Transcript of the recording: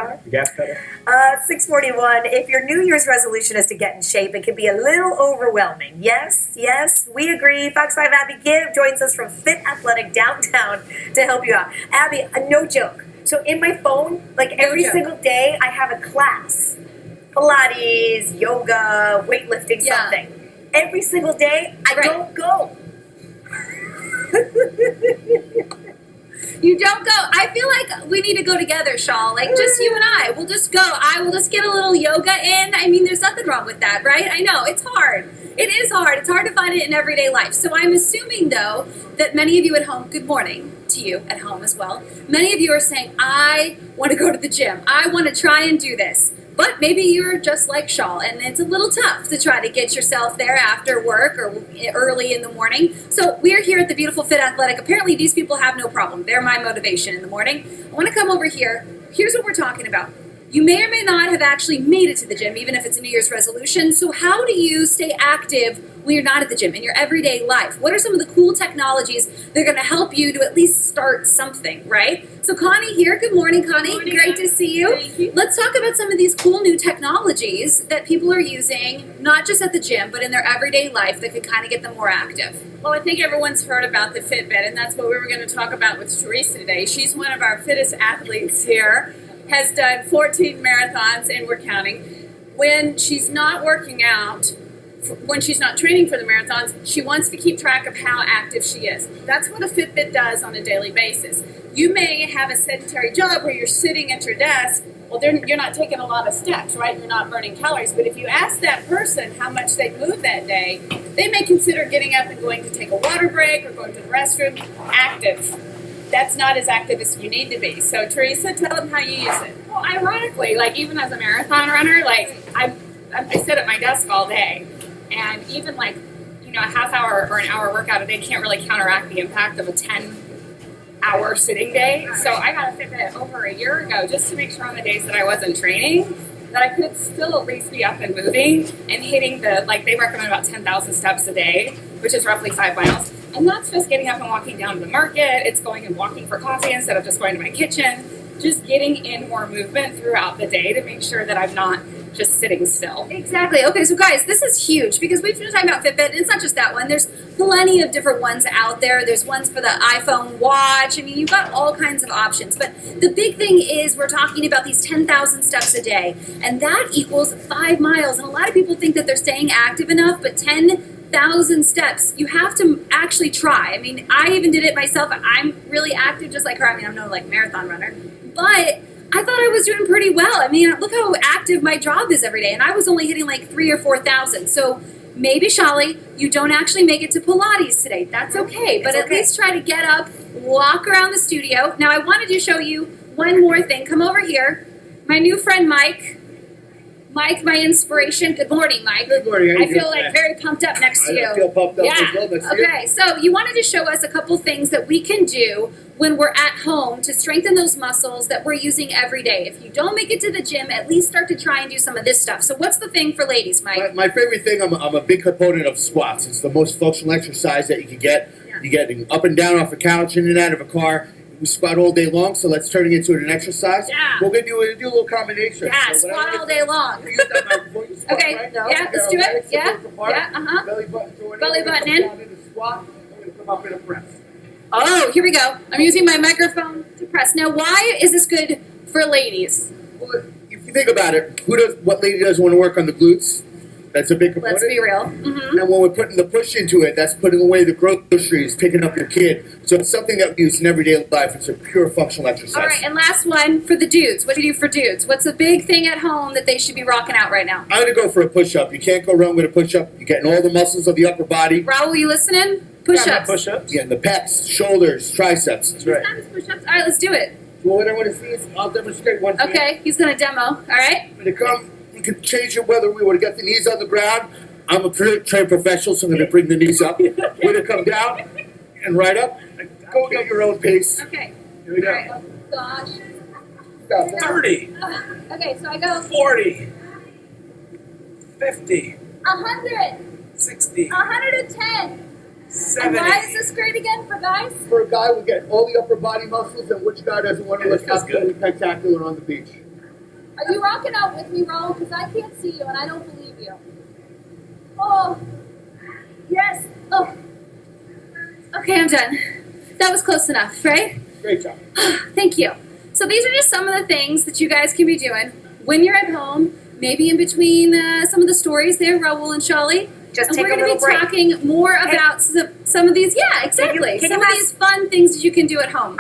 power? The gas pedal? 641. If your New Year's resolution is to get in shape, it can be a little overwhelming. Yes, we agree. Fox 5 Abby Gibb joins us from Fit Athletic downtown to help you out. Abby, no joke. So in my phone, like every single day, I have a class. Pilates, yoga, weightlifting, something. Every single day, I don't go. You don't go. I feel like we need to go together, Shaw. Like, just you and I. We'll just go. I will just get a little yoga in. I mean, there's nothing wrong with that, right? I know. It's hard. It is hard. It's hard to find it in everyday life. So I'm assuming, though, that many of you at home, good morning to you at home as well, many of you are saying, I want to go to the gym. I want to try and do this. But maybe you're just like Shaw, and it's a little tough to try to get yourself there after work or early in the morning. So we're here at the beautiful Fit Athletic. Apparently these people have no problem. They're my motivation in the morning. I want to come over here. Here's what we're talking about. You may or may not have actually made it to the gym, even if it's a New Year's resolution. So how do you stay active when you're not at the gym in your everyday life? What are some of the cool technologies that are going to help you to at least start something, right? So Connie here. Good morning, Connie. Good morning, Great to see you. Thank you. Let's talk about some of these cool new technologies that people are using, not just at the gym, but in their everyday life that could kind of get them more active. Well, I think everyone's heard about the Fitbit, and that's what we were going to talk about with Teresa today. She's one of our fittest athletes here, has done 14 marathons, and we're counting. When she's not working out, when she's not training for the marathons, she wants to keep track of how active she is. That's what a Fitbit does on a daily basis. You may have a sedentary job where you're sitting at your desk. Well, you're not taking a lot of steps, right? You're not burning calories. But if you ask that person how much they moved that day, they may consider getting up and going to take a water break or going to the restroom. Active. That's not as active as you need to be. So, Teresa, tell them how you use it. Well, ironically, like even as a marathon runner, like I sit at my desk all day, and even like a half hour or an hour workout a day can't really counteract the impact of a 10-hour sitting day. So I got a Fitbit over a year ago just to make sure on the days that I wasn't training that I could still at least be up and moving and hitting they recommend about 10,000 steps a day, which is roughly 5 miles. And that's just getting up and walking down to the market. It's going and walking for coffee instead of just going to my kitchen. Just getting in more movement throughout the day to make sure that I'm not just sitting still. Exactly. Okay, so guys, this is huge because we've been talking about Fitbit, and it's not just that one. There's plenty of different ones out there. There's ones for the iPhone watch. I mean, you've got all kinds of options. But the big thing is we're talking about these 10,000 steps a day, and that equals 5 miles. And a lot of people think that they're staying active enough, but 10,000 steps, you have to actually try. I mean, I even did it myself. I'm really active just like her. I mean, I'm no marathon runner, but I thought I was doing pretty well. I mean, look how active my job is every day, and I was only hitting 3,000 or 4,000. So maybe, Shali, you don't actually make it to Pilates today. That's okay, but at least try to get up, walk around the studio. Now, I wanted to show you one more thing. Come over here. My new friend, Mike. Mike, my inspiration. Good morning, Mike. Good morning. I feel very pumped up next to you. I feel pumped up as well next to you. Okay, so you wanted to show us a couple things that we can do when we're at home to strengthen those muscles that we're using every day. If you don't make it to the gym, at least start to try and do some of this stuff. So what's the thing for ladies, Mike? My favorite thing, I'm a big component of squats. It's the most functional exercise that you can get. Yeah. You get up and down off a couch, in and out of a car. We squat all day long, so let's turn it into an exercise. Yeah. We're going to do a little combination. Yeah, so squat all day long. Okay, right now. Yeah, let's do it. Yeah, uh-huh. Belly button joining. Belly button in. Down into squat. We're going to come up in a press. Oh, here we go. I'm using my microphone to press. Now, why is this good for ladies? Well, if you think about it, what lady doesn't want to work on the glutes? That's a big component. Let's be real. Mm-hmm. And when we're putting the push into it, that's putting away the groceries, picking up your kid. So it's something that we use in everyday life. It's a pure functional exercise. All right, and last one for the dudes. What do you do for dudes? What's the big thing at home that they should be rocking out right now? I'm going to go for a push-up. You can't go wrong with a push-up. You're getting all the muscles of the upper body. Raul, you listening? Push-ups. Yeah, push-ups. Yeah, the pecs, shoulders, triceps. That's right. Push-ups. All right, let's do it. Well, what I want to see is I'll demonstrate one thing. Okay, he's going to demo. All right. When it comes, you can change it whether we want to get the knees on the ground. I'm a trained professional, so I'm going to bring the knees up. We're going to come down and right up. Go at your own pace. Okay. Here we go. All right. Oh, gosh. 30. Okay, so I go 40. 50. 100. 60. 110. 70. And why is this great again for guys? For a guy, we get all the upper body muscles, and which guy doesn't want to look absolutely spectacular on the beach? Are you rocking out with me, Raul? Because I can't see you and I don't believe you. Oh, yes. Oh. Okay, I'm done. That was close enough, right? Great job. Thank you. So these are just some of the things that you guys can be doing when you're at home, maybe in between some of the stories there, Raul and Shali. Just And take we're a going to little be break. talking more about some of these, yeah, exactly. can you Some of ask- these fun things that you can do at home.